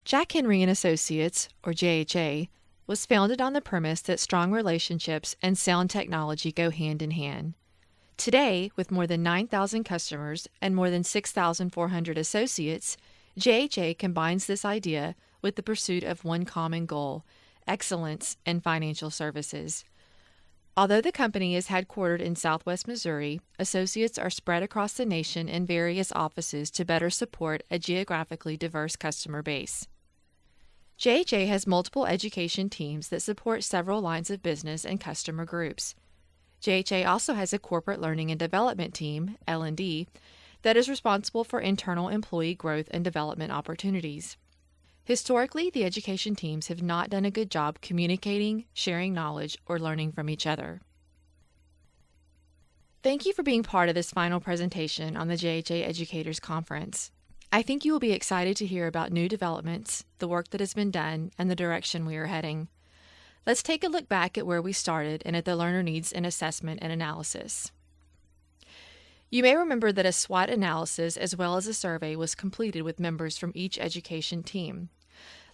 Jack Henry & Associates, or JHA, was founded on the premise that strong relationships and sound technology go hand in hand. Today, with more than 9,000 customers and more than 6,400 associates, JHA combines this idea with the pursuit of one common goal: excellence in financial services. Although the company is headquartered in Southwest Missouri, associates are spread across the nation in various offices to better support a geographically diverse customer base. JHA has multiple education teams that support several lines of business and customer groups. JHA also has a corporate learning and development team, L&D, that is responsible for internal employee growth and development opportunities. Historically, the education teams have not done a good job communicating, sharing knowledge, or learning from each other. Thank you for being part of this final presentation on the JHA Educators Conference. I think you will be excited to hear about new developments, the work that has been done, and the direction we are heading. Let's take a look back at where we started and at the learner needs in assessment and analysis. You may remember that a SWOT analysis as well as a survey was completed with members from each education team.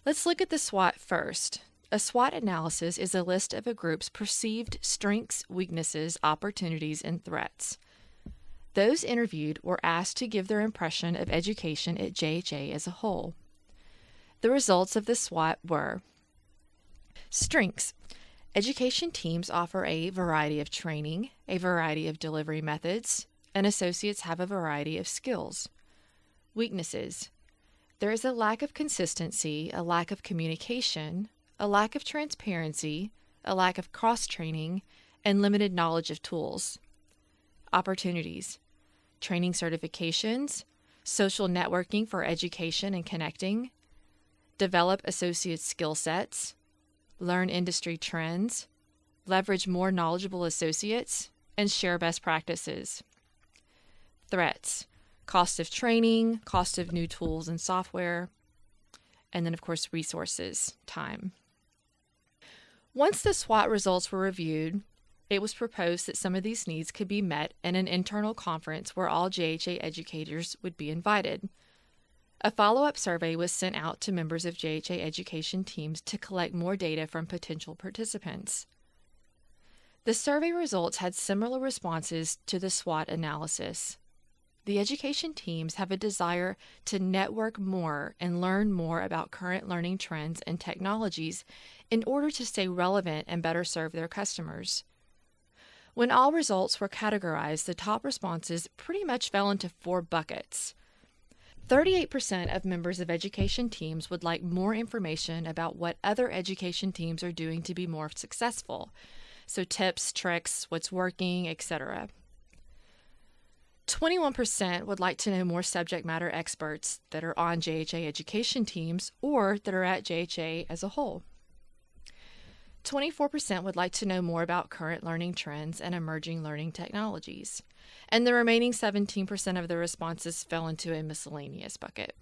Let's look at the SWOT first. A SWOT analysis is a list of a group's perceived strengths, weaknesses, opportunities, and threats. Those interviewed were asked to give their impression of education at JHA as a whole. The results of the SWOT were: strengths. Education teams offer a variety of training, a variety of delivery methods, and associates have a variety of skills. Weaknesses. There is a lack of consistency, a lack of communication, a lack of transparency, a lack of cross-training, and limited knowledge of tools. Opportunities. Training certifications, social networking for education and connecting, develop associate skill sets, learn industry trends, leverage more knowledgeable associates, and share best practices. Threats: cost of training, cost of new tools and software, and then, of course, resources, time. Once the SWOT results were reviewed, it was proposed that some of these needs could be met in an internal conference where all JHA educators would be invited. A follow-up survey was sent out to members of JHA education teams to collect more data from potential participants. The survey results had similar responses to the SWOT analysis. The education teams have a desire to network more and learn more about current learning trends and technologies in order to stay relevant and better serve their customers. When all results were categorized, the top responses pretty much fell into 4 buckets. 38% of members of education teams would like more information about what other education teams are doing to be more successful. So tips, tricks, what's working, etc. 21% would like to know more subject matter experts that are on JHA education teams or that are at JHA as a whole. 24% would like to know more about current learning trends and emerging learning technologies. And the remaining 17% of the responses fell into a miscellaneous bucket.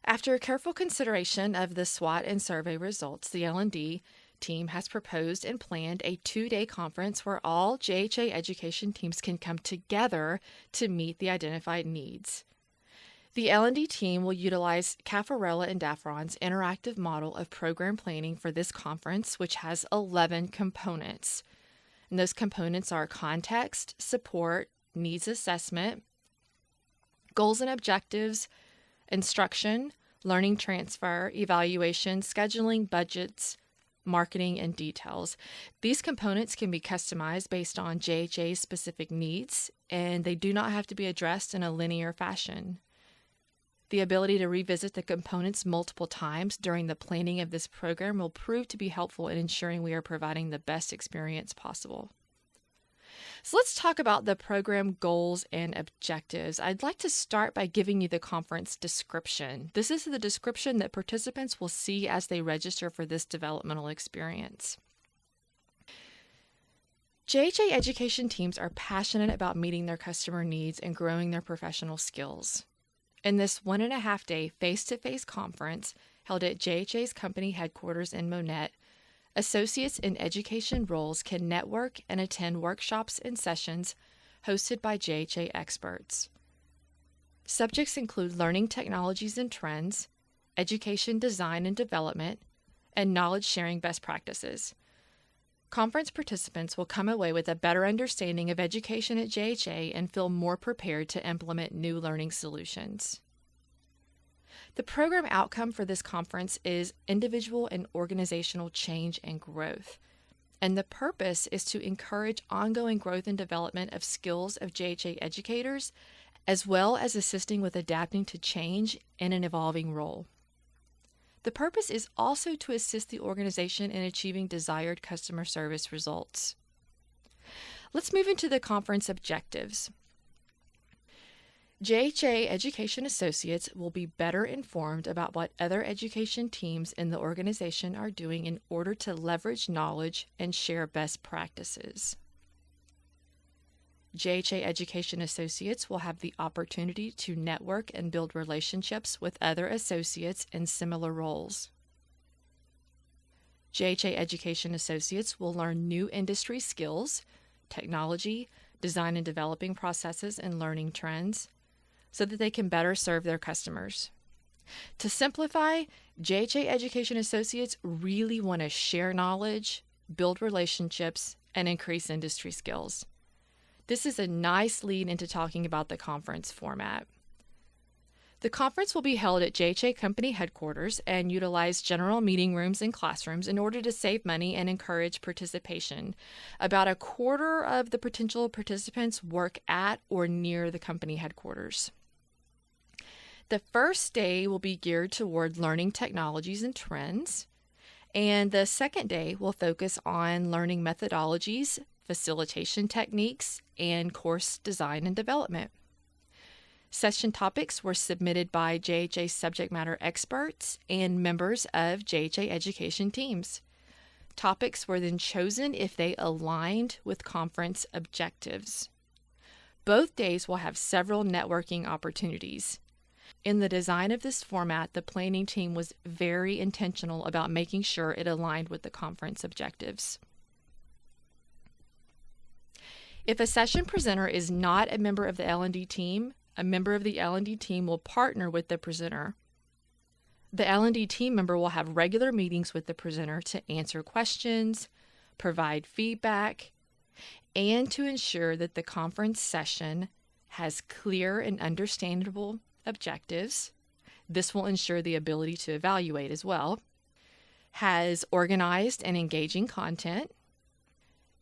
After a careful consideration of the SWOT and survey results, the L&D team has proposed and planned a 2-day conference where all JHA education teams can come together to meet the identified needs. The L&D team will utilize Caffarella and Daffron's interactive model of program planning for this conference, which has 11 components. And those components are context, support, needs assessment, goals and objectives, instruction, learning transfer, evaluation, scheduling, budgets, marketing, and details. These components can be customized based on JHA's specific needs, and they do not have to be addressed in a linear fashion. The ability to revisit the components multiple times during the planning of this program will prove to be helpful in ensuring we are providing the best experience possible. So let's talk about the program goals and objectives. I'd like to start by giving you the conference description. This is the description that participants will see as they register for this developmental experience. JHA education teams are passionate about meeting their customer needs and growing their professional skills. In this 1.5-day face-to-face conference held at JHA's company headquarters in Monette, associates in education roles can network and attend workshops and sessions hosted by JHA experts. Subjects include learning technologies and trends, education design and development, and knowledge sharing best practices. Conference participants will come away with a better understanding of education at JHA and feel more prepared to implement new learning solutions. The program outcome for this conference is individual and organizational change and growth. And the purpose is to encourage ongoing growth and development of skills of JHA educators, as well as assisting with adapting to change in an evolving role. The purpose is also to assist the organization in achieving desired customer service results. Let's move into the conference objectives. JHA Education Associates will be better informed about what other education teams in the organization are doing in order to leverage knowledge and share best practices. JHA Education Associates will have the opportunity to network and build relationships with other associates in similar roles. JHA Education Associates will learn new industry skills, technology, design and developing processes, and learning trends, so that they can better serve their customers. To simplify, JHA Education Associates really want to share knowledge, build relationships, and increase industry skills. This is a nice lead into talking about the conference format. The conference will be held at JHA Company headquarters and utilize general meeting rooms and classrooms in order to save money and encourage participation. About a quarter of the potential participants work at or near the company headquarters. The first day will be geared toward learning technologies and trends, and the second day will focus on learning methodologies, facilitation techniques, and course design and development. Session topics were submitted by JHA subject matter experts and members of JHA education teams. Topics were then chosen if they aligned with conference objectives. Both days will have several networking opportunities. In the design of this format, the planning team was very intentional about making sure it aligned with the conference objectives. If a session presenter is not a member of the L&D team, a member of the L&D team will partner with the presenter. The L&D team member will have regular meetings with the presenter to answer questions, provide feedback, and to ensure that the conference session has clear and understandable objectives. This will ensure the ability to evaluate as well. Has organized and engaging content.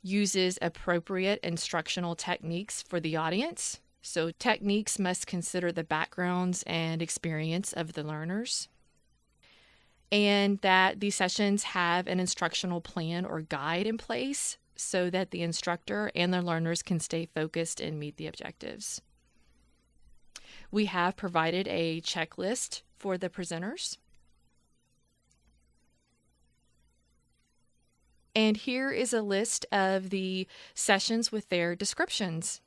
Uses appropriate instructional techniques for the audience. So techniques must consider the backgrounds and experience of the learners. And that these sessions have an instructional plan or guide in place so that the instructor and the learners can stay focused and meet the objectives. We have provided a checklist for the presenters. And here is a list of the sessions with their descriptions.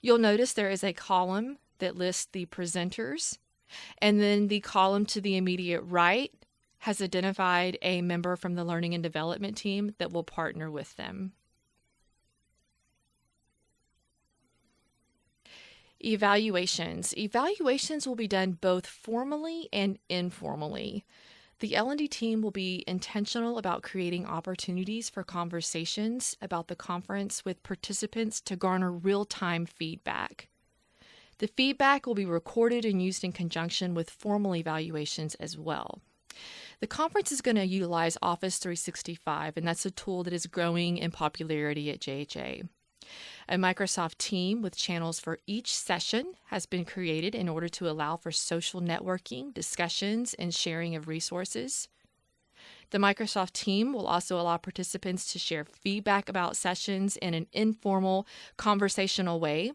You'll notice there is a column that lists the presenters, and then the column to the immediate right has identified a member from the learning and development team that will partner with them. Evaluations. Evaluations will be done both formally and informally. The L&D team will be intentional about creating opportunities for conversations about the conference with participants to garner real-time feedback. The feedback will be recorded and used in conjunction with formal evaluations as well. The conference is going to utilize Office 365, and that's a tool that is growing in popularity at JHA. A Microsoft team with channels for each session has been created in order to allow for social networking, discussions, and sharing of resources. The Microsoft team will also allow participants to share feedback about sessions in an informal, conversational way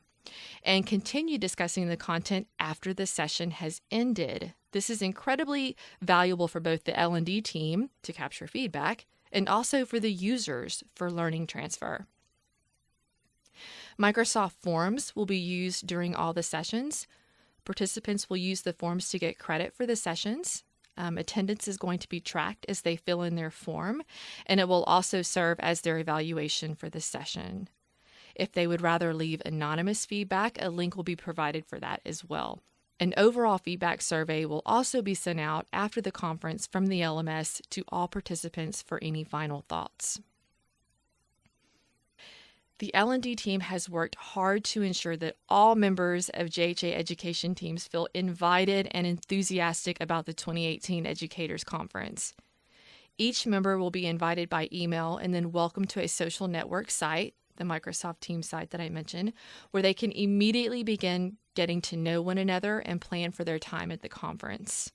and continue discussing the content after the session has ended. This is incredibly valuable for both the L&D team to capture feedback and also for the users for learning transfer. Microsoft Forms will be used during all the sessions. Participants will use the forms to get credit for the sessions. Attendance is going to be tracked as they fill in their form, and it will also serve as their evaluation for the session. If they would rather leave anonymous feedback, a link will be provided for that as well. An overall feedback survey will also be sent out after the conference from the LMS to all participants for any final thoughts. The L&D team has worked hard to ensure that all members of JHA education teams feel invited and enthusiastic about the 2018 Educators Conference. Each member will be invited by email and then welcomed to a social network site, the Microsoft Teams site that I mentioned, where they can immediately begin getting to know one another and plan for their time at the conference.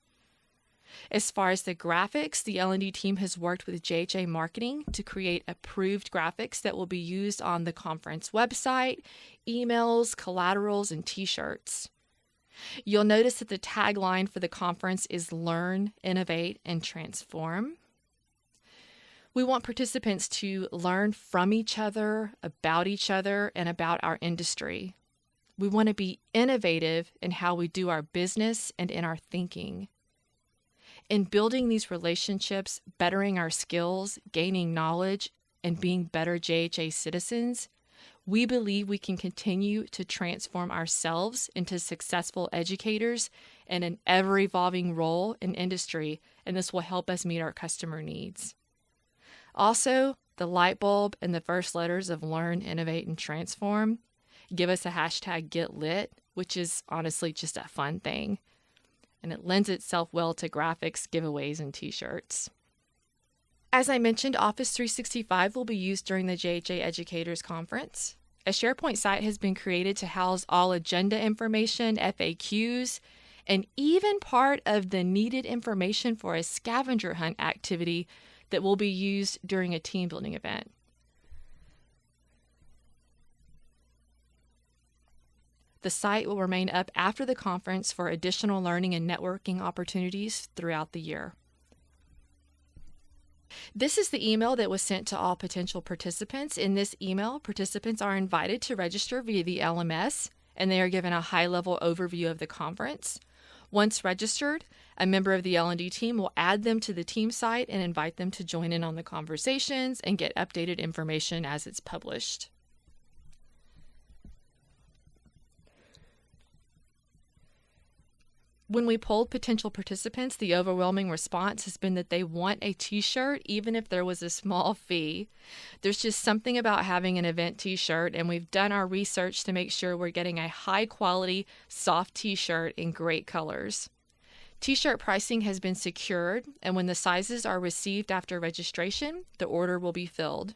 As far as the graphics, the L&D team has worked with JHA Marketing to create approved graphics that will be used on the conference website, emails, collaterals, and t-shirts. You'll notice that the tagline for the conference is Learn, Innovate, and Transform. We want participants to learn from each other, and about our industry. We want to be innovative in how we do our business and in our thinking. In building these relationships, bettering our skills, gaining knowledge, and being better JHA citizens, we believe we can continue to transform ourselves into successful educators in an ever-evolving role in industry, and this will help us meet our customer needs. Also, the light bulb and the first letters of Learn, Innovate, and Transform give us a hashtag #GetLit, which is honestly just a fun thing. And it lends itself well to graphics, giveaways, and t-shirts. As I mentioned, Office 365 will be used during the JHA Educators Conference. A SharePoint site has been created to house all agenda information, FAQs, and even part of the needed information for a scavenger hunt activity that will be used during a team building event. The site will remain up after the conference for additional learning and networking opportunities throughout the year. This is the email that was sent to all potential participants. In this email, participants are invited to register via the LMS, and they are given a high-level overview of the conference. Once registered, a member of the L&D team will add them to the team site and invite them to join in on the conversations and get updated information as it's published. When we polled potential participants, the overwhelming response has been that they want a t-shirt, even if there was a small fee. There's just something about having an event t-shirt, and we've done our research to make sure we're getting a high-quality, soft t-shirt in great colors. T-shirt pricing has been secured, and when the sizes are received after registration, the order will be filled.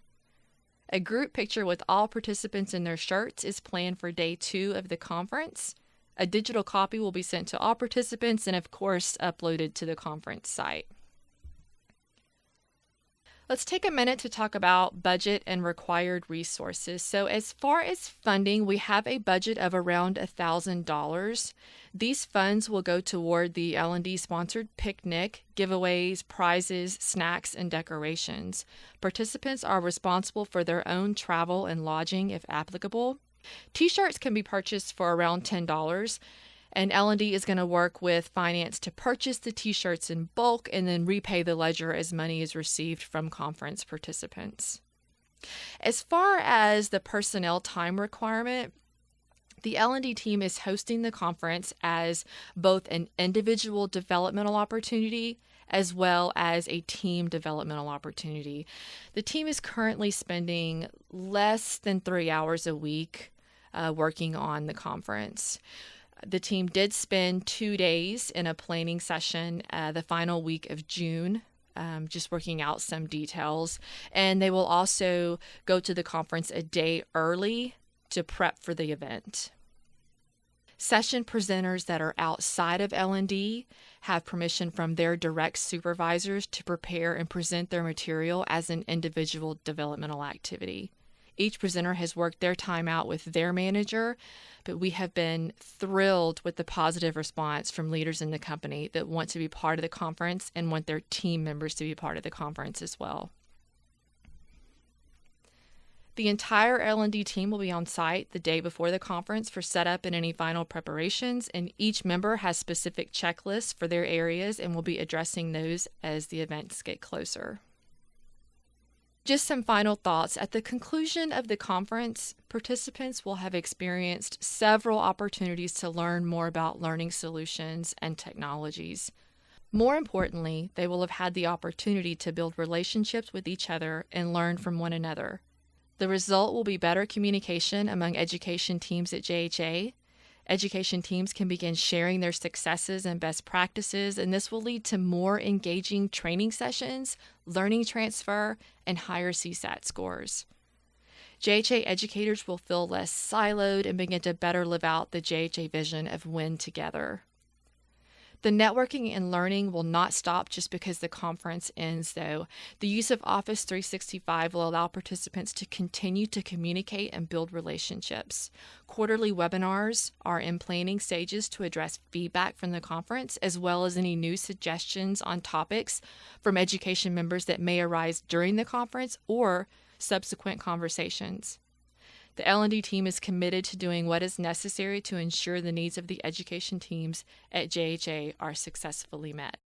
A group picture with all participants in their shirts is planned for day 2 of the conference. A digital copy will be sent to all participants and, of course, uploaded to the conference site. Let's take a minute to talk about budget and required resources. So as far as funding, we have a budget of around $1,000. These funds will go toward the L&D sponsored picnic, giveaways, prizes, snacks, and decorations. Participants are responsible for their own travel and lodging if applicable. T-shirts can be purchased for around $10, and L&D is going to work with finance to purchase the t-shirts in bulk and then repay the ledger as money is received from conference participants. As far as the personnel time requirement, the L&D team is hosting the conference as both an individual developmental opportunity as well as a team developmental opportunity. The team is currently spending less than 3 hours a week working on the conference. The team did spend 2 days in a planning session the final week of June, just working out some details. And they will also go to the conference a day early to prep for the event. Session presenters that are outside of L&D have permission from their direct supervisors to prepare and present their material as an individual developmental activity. Each presenter has worked their time out with their manager, but we have been thrilled with the positive response from leaders in the company that want to be part of the conference and want their team members to be part of the conference as well. The entire L&D team will be on site the day before the conference for setup and any final preparations, and each member has specific checklists for their areas and will be addressing those as the events get closer. Just some final thoughts. At the conclusion of the conference, participants will have experienced several opportunities to learn more about learning solutions and technologies. More importantly, they will have had the opportunity to build relationships with each other and learn from one another. The result will be better communication among education teams at JHA. Education teams can begin sharing their successes and best practices, and this will lead to more engaging training sessions, learning transfer, and higher CSAT scores. JHA educators will feel less siloed and begin to better live out the JHA vision of win together. The networking and learning will not stop just because the conference ends, though. The use of Office 365 will allow participants to continue to communicate and build relationships. Quarterly webinars are in planning stages to address feedback from the conference, as well as any new suggestions on topics from education members that may arise during the conference or subsequent conversations. The L&D team is committed to doing what is necessary to ensure the needs of the education teams at JHA are successfully met.